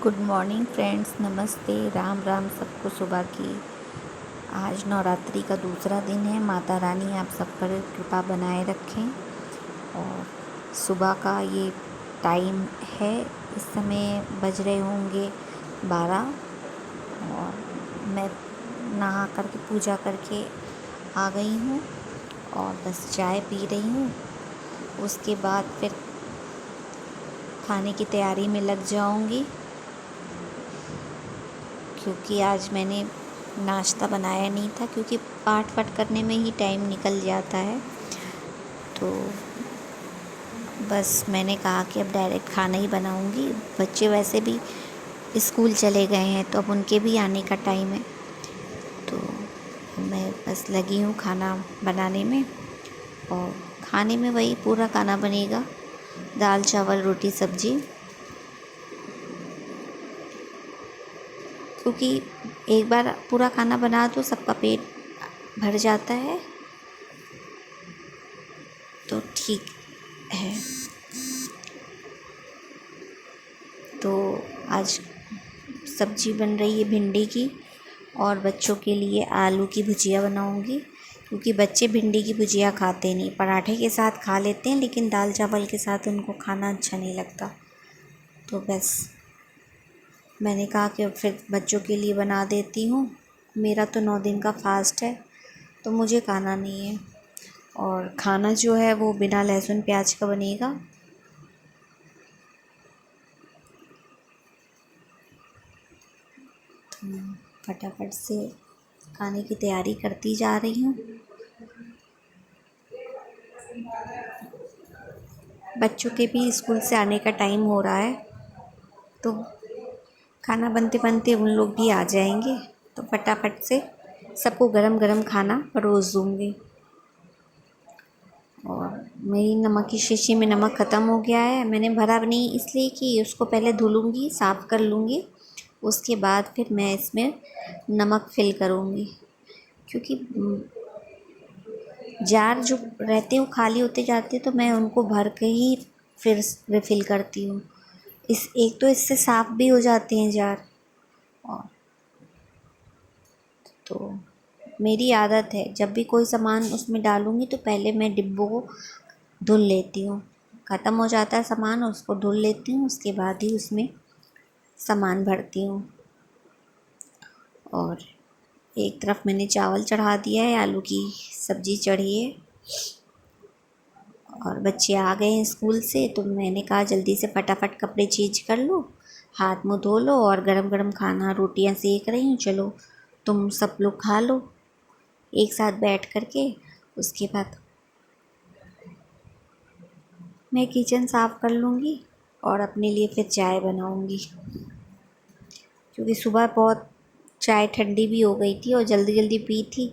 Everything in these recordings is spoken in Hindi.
गुड मॉर्निंग फ्रेंड्स, नमस्ते, राम राम सबको सुबह की। आज नवरात्रि का दूसरा दिन है। माता रानी आप सब पर कृपा बनाए रखें। और सुबह का ये टाइम है, इस समय बज रहे होंगे 12। और मैं नहा करके पूजा करके आ गई हूँ और बस चाय पी रही हूँ। उसके बाद फिर खाने की तैयारी में लग जाऊँगी, क्योंकि आज मैंने नाश्ता बनाया नहीं था, क्योंकि पाठ वाठ करने में ही टाइम निकल जाता है। तो बस मैंने कहा कि अब डायरेक्ट खाना ही बनाऊंगी। बच्चे वैसे भी स्कूल चले गए हैं, तो अब उनके भी आने का टाइम है। तो मैं बस लगी हूँ खाना बनाने में। और खाने में वही पूरा खाना बनेगा, दाल चावल रोटी सब्जी, क्योंकि एक बार पूरा खाना बना दो सबका पेट भर जाता है, तो ठीक है। तो आज सब्जी बन रही है भिंडी की, और बच्चों के लिए आलू की भुजिया बनाऊंगी, क्योंकि बच्चे भिंडी की भुजिया खाते नहीं। पराठे के साथ खा लेते हैं, लेकिन दाल चावल के साथ उनको खाना अच्छा नहीं लगता। तो बस मैंने कहा कि फिर बच्चों के लिए बना देती हूँ। मेरा तो 9 दिन का फास्ट है, तो मुझे खाना नहीं है। और खाना जो है वो बिना लहसुन प्याज का बनेगा। तो फटाफट से खाने की तैयारी करती जा रही हूँ। बच्चों के भी स्कूल से आने का टाइम हो रहा है, तो खाना बनते बनते उन लोग भी आ जाएंगे, तो फटाफट से सबको गरम गरम खाना परोस दूँगी। और मेरी नमक की शीशी में नमक ख़त्म हो गया है। मैंने भरा नहीं, इसलिए कि उसको पहले धुलूँगी, साफ़ कर लूँगी, उसके बाद फिर मैं इसमें नमक फिल करूँगी। क्योंकि जार जो रहते हैं वो खाली होते जाते हैं, तो मैं उनको भर के ही फिर रिफ़िल करती हूँ। इस एक तो इससे साफ़ भी हो जाते हैं जार। और तो मेरी आदत है, जब भी कोई सामान उसमें डालूँगी तो पहले मैं डिब्बों को धुल लेती हूँ। ख़त्म हो जाता है सामान, उसको धुल लेती हूँ, उसके बाद ही उसमें सामान भरती हूँ। और एक तरफ मैंने चावल चढ़ा दिया है, आलू की सब्ज़ी चढ़ी है। और बच्चे आ गए हैं स्कूल से, तो मैंने कहा जल्दी से फटाफट कपड़े चेंज कर लो, हाथ मुँह धो लो, और गरम गरम खाना रोटियां सेक रही हूँ, चलो तुम सब लोग खा लो एक साथ बैठ कर के। उसके बाद मैं किचन साफ़ कर लूँगी और अपने लिए फिर चाय बनाऊँगी, क्योंकि सुबह बहुत चाय ठंडी भी हो गई थी और जल्दी जल्दी पी थी।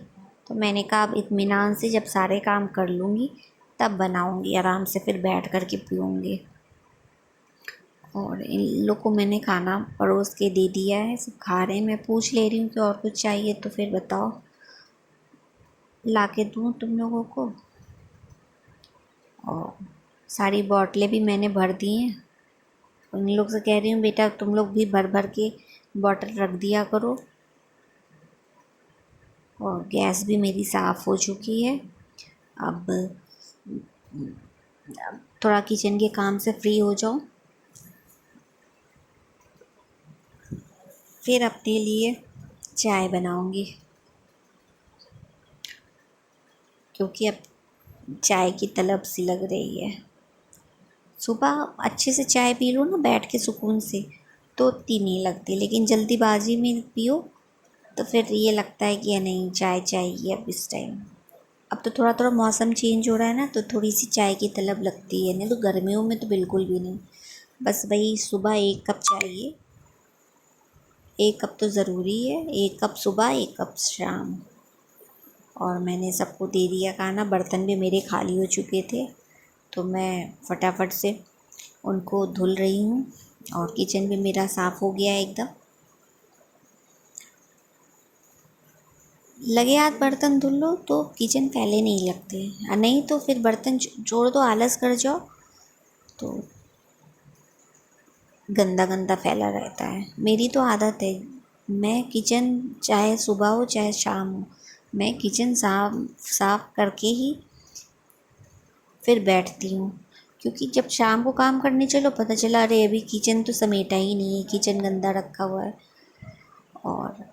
तो मैंने कहा अब इत्मीनान से जब सारे काम कर लूँगी तब बनाऊँगी, आराम से फिर बैठ कर के पीऊँगी। और इन लोग को मैंने खाना परोस के दे दिया है, सब खा रहे हैं। मैं पूछ ले रही हूँ कि और कुछ चाहिए तो फिर बताओ, ला के दूँ तुम लोगों को। और सारी बॉटलें भी मैंने भर दी हैं। उन लोग से कह रही हूँ बेटा तुम लोग भी भर भर के बॉटल रख दिया करो। और गैस भी मेरी साफ़ हो चुकी है। अब थोड़ा किचन के काम से फ्री हो जाऊँ, फिर अपने लिए चाय बनाऊँगी, क्योंकि अब चाय की तलब सी लग रही है। सुबह अच्छे से चाय पी लो ना बैठ के सुकून से, तो इतनी नहीं लगती, लेकिन जल्दीबाजी में पियो तो फिर ये लगता है कि नहीं चाय चाहिए अब इस टाइम। अब तो थोड़ा थोड़ा मौसम चेंज हो रहा है ना, तो थोड़ी सी चाय की तलब लगती है, नहीं तो गर्मियों में तो बिल्कुल भी नहीं। बस वही सुबह 1 कप चाहिए, 1 कप तो ज़रूरी है, 1 कप सुबह 1 कप शाम। और मैंने सबको दे दिया खाना, बर्तन भी मेरे खाली हो चुके थे, तो मैं फटाफट से उनको धुल रही हूँ। और किचन भी मेरा साफ़ हो गया है एकदम। लगे हाथ बर्तन धुल लो तो किचन फैले नहीं लगते, और नहीं तो फिर बर्तन जोड़ दो, आलस कर जाओ तो गंदा गंदा फैला रहता है। मेरी तो आदत है, मैं किचन चाहे सुबह हो चाहे शाम हो, मैं किचन साफ साफ करके ही फिर बैठती हूँ। क्योंकि जब शाम को काम करने चलो पता चला अरे अभी किचन तो समेटा ही नहीं है, किचन गंदा रखा हुआ है। और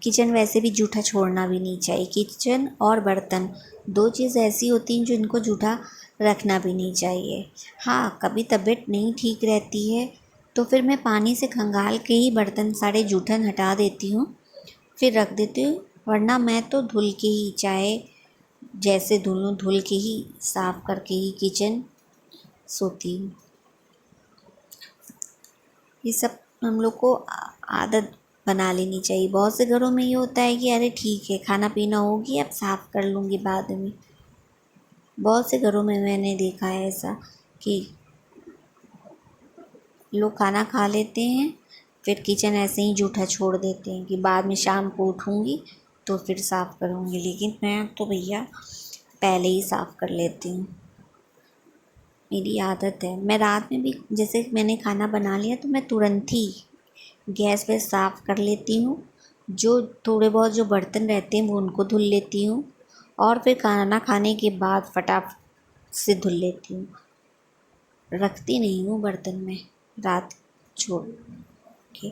किचन वैसे भी जूठा छोड़ना भी नहीं चाहिए। किचन और बर्तन दो चीज़ ऐसी होती हैं जो इनको जूठा रखना भी नहीं चाहिए। हाँ, कभी तबीयत नहीं ठीक रहती है तो फिर मैं पानी से खंगाल के ही बर्तन सारे जूठन हटा देती हूँ, फिर रख देती हूँ। वरना मैं तो धुल के ही, चाहे जैसे धुलूँ धुल के ही, साफ़ करके ही किचन सोती हूँ। ये सब हम लोग को आदत बना लेनी चाहिए। बहुत से घरों में ये होता है कि अरे ठीक है खाना पीना होगी अब साफ़ कर लूँगी बाद में। बहुत से घरों में मैंने देखा है ऐसा कि लोग खाना खा लेते हैं फिर किचन ऐसे ही जूठा छोड़ देते हैं कि बाद में शाम को उठूँगी तो फिर साफ़ करूँगी। लेकिन मैं तो भैया पहले ही साफ़ कर लेती हूँ, मेरी आदत है। मैं रात में भी जैसे मैंने खाना बना लिया तो मैं तुरंत ही गैस वैस साफ़ कर लेती हूँ। जो थोड़े बहुत जो बर्तन रहते हैं वो उनको धुल लेती हूँ और फिर खाना खाने के बाद फटाफट से धुल लेती हूँ। रखती नहीं हूँ बर्तन में रात छोड़ के।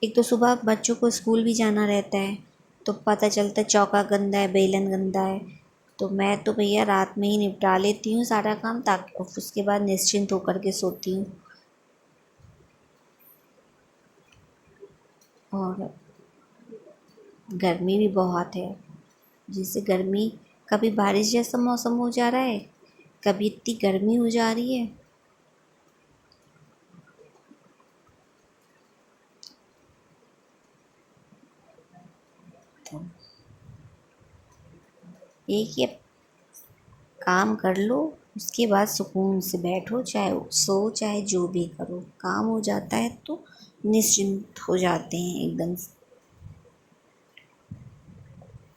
एक तो सुबह बच्चों को स्कूल भी जाना रहता है तो पता चलता है चौका गंदा है, बेलन गंदा है, तो मैं तो भैया रात में ही निपटा लेती हूँ सारा काम, ताकि उसके बाद निश्चिंत होकर के सोती हूँ। और गर्मी भी बहुत है, जिससे गर्मी, कभी बारिश जैसा मौसम हो जा रहा है, कभी इतनी गर्मी हो जा रही है। तो एक ये काम कर लो, उसके बाद सुकून से बैठो, चाहे सो चाहे जो भी करो, काम हो जाता है तो निश्चिंत हो जाते हैं एकदम से।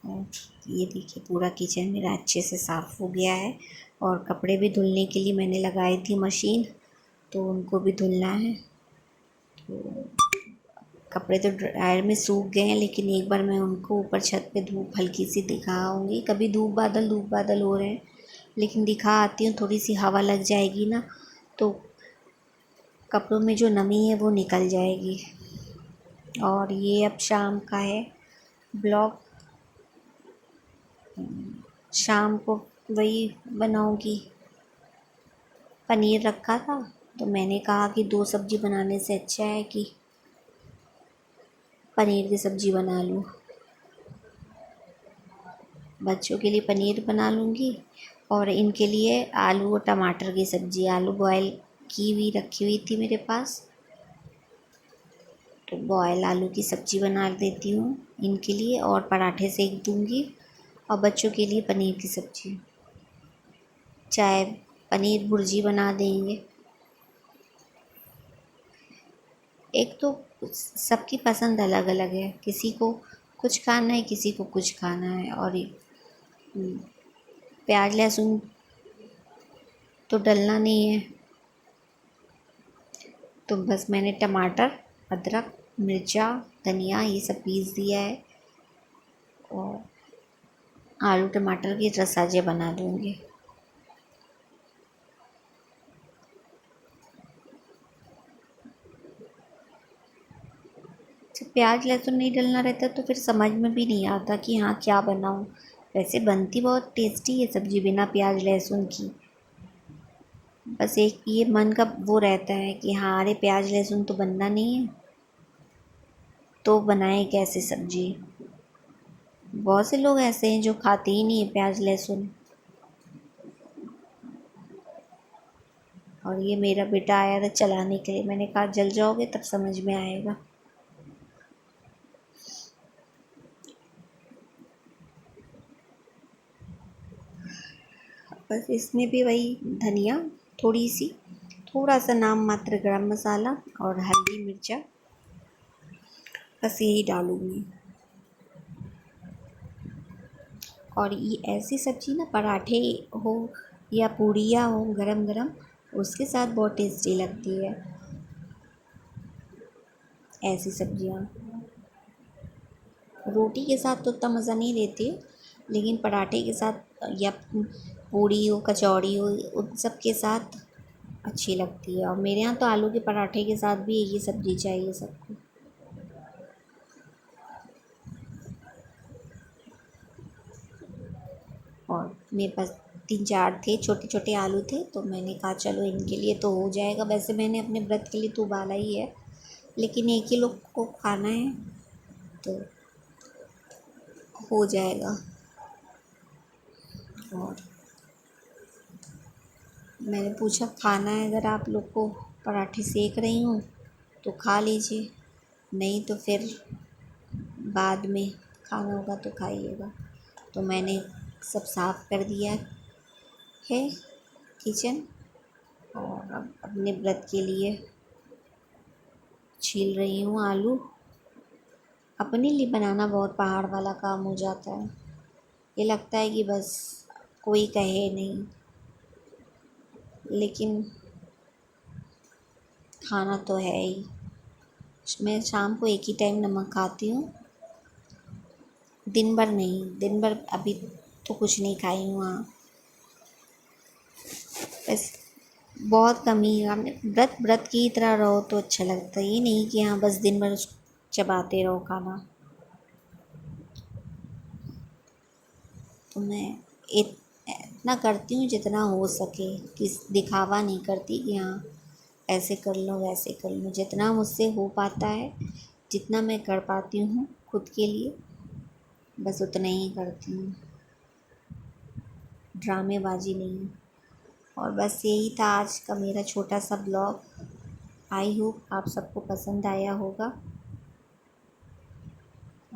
और ये देखिए पूरा किचन मेरा अच्छे से साफ़ हो गया है। और कपड़े भी धुलने के लिए मैंने लगाई थी मशीन, तो उनको भी धुलना है। तो कपड़े तो ड्रायर में सूख गए हैं, लेकिन एक बार मैं उनको ऊपर छत पे धूप हल्की सी दिखाऊंगी। कभी धूप बादल हो रहे हैं, लेकिन दिखा आती हूँ, थोड़ी सी हवा लग जाएगी ना तो कपड़ों में जो नमी है वो निकल जाएगी। और ये अब शाम का है ब्लॉग, शाम को वही बनाऊंगी। पनीर रखा था तो मैंने कहा कि दो सब्ज़ी बनाने से अच्छा है कि पनीर की सब्ज़ी बना लूँ। बच्चों के लिए पनीर बना लूँगी और इनके लिए आलू और टमाटर की सब्ज़ी, आलू बॉयल की हुई रखी हुई थी मेरे पास, तो बॉयल आलू की सब्ज़ी बना देती हूँ इनके लिए, और पराठे सेक दूँगी। और बच्चों के लिए पनीर की सब्ज़ी, चाहे पनीर भुर्जी बना देंगे। एक तो सबकी पसंद अलग अलग है, किसी को कुछ खाना है, किसी को कुछ खाना है। और प्याज लहसुन तो डलना नहीं है, तो बस मैंने टमाटर, अदरक, मिर्चा, धनिया ये सब पीस दिया है और आलू टमाटर की रसाजे बना दूँगी। जब प्याज लहसुन नहीं डलना रहता तो फिर समझ में भी नहीं आता कि हाँ क्या बनाऊँ। वैसे बनती बहुत टेस्टी है सब्ज़ी बिना प्याज लहसुन की, बस एक ये मन का वो रहता है कि हाँ अरे प्याज लहसुन तो बनना नहीं है तो बनाए कैसे सब्ज़ी। बहुत से लोग ऐसे हैं जो खाते ही नहीं है प्याज लहसुन। और ये मेरा बेटा आया था चलाने के लिए, मैंने कहा जल जाओगे तब समझ में आएगा। बस इसमें भी वही धनिया थोड़ी सी, थोड़ा सा नाम मात्र गरम मसाला और हल्दी मिर्चा, बस यही डालूँगी। और ये ऐसी सब्ज़ी ना पराठे हो या पूड़ियाँ हो गरम गरम, उसके साथ बहुत टेस्टी लगती है। ऐसी सब्जियाँ रोटी के साथ तो उतना मज़ा नहीं देती, लेकिन पराठे के साथ या पूड़ी हो, कचौड़ी हो, उन सब के साथ अच्छी लगती है। और मेरे यहाँ तो आलू के पराठे के साथ भी यही सब्ज़ी चाहिए सबको। और मेरे पास 3-4 थे, छोटे छोटे आलू थे, तो मैंने कहा चलो इनके लिए तो हो जाएगा। वैसे मैंने अपने व्रत के लिए तो उबाला ही है, लेकिन एक ही लोग को खाना है तो हो जाएगा। और मैंने पूछा खाना है अगर आप लोग को, पराठे सेक रही हूँ तो खा लीजिए, नहीं तो फिर बाद में खाना होगा तो खाइएगा। तो मैंने सब साफ़ कर दिया है किचन, और अब अपने व्रत के लिए छील रही हूँ आलू। अपने लिए बनाना बहुत पहाड़ वाला काम हो जाता है। ये लगता है कि बस कोई कहे नहीं, लेकिन खाना तो है ही। मैं शाम को एक ही टाइम नमक खाती हूँ, दिन भर नहीं। दिन भर अभी तो कुछ नहीं खाई हूँ। हाँ, बस बहुत कम ही। हमने व्रत व्रत की तरह रहो तो अच्छा लगता है, ये नहीं कि हाँ बस दिन भर चबाते रहो खाना। तो मैं इतना करती हूँ जितना हो सके, किस दिखावा नहीं करती कि हाँ ऐसे कर लो वैसे कर लो। जितना मुझसे हो पाता है, जितना मैं कर पाती हूँ खुद के लिए, बस उतना ही करती हूँ, ड्रामेबाजी नहीं। और बस यही था आज का मेरा छोटा सा ब्लॉग। आई होप आप सबको पसंद आया होगा।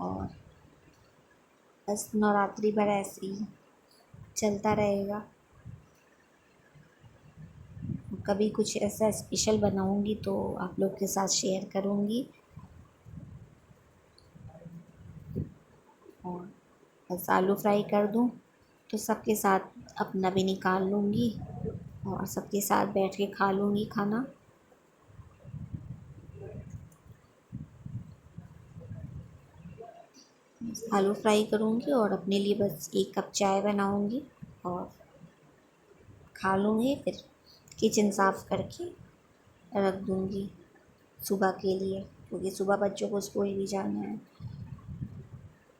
और बस नवरात्रि भर ऐसे ही चलता रहेगा। कभी कुछ ऐसा स्पेशल बनाऊंगी तो आप लोग के साथ शेयर करूंगी। और बस आलू फ्राई कर दूं तो सबके साथ अपना भी निकाल लूँगी और सबके साथ बैठ के खा लूँगी खाना। आलू फ्राई करूँगी और अपने लिए बस 1 कप चाय बनाऊँगी और खा लूँगी। फिर किचन साफ़ करके रख दूँगी सुबह के लिए, क्योंकि सुबह बच्चों को स्कूल भी जाना है।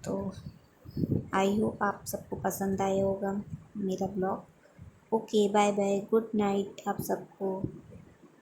तो आई होप आप सबको पसंद आया होगा मेरा blog. Okay, bye bye, good night आप सबको।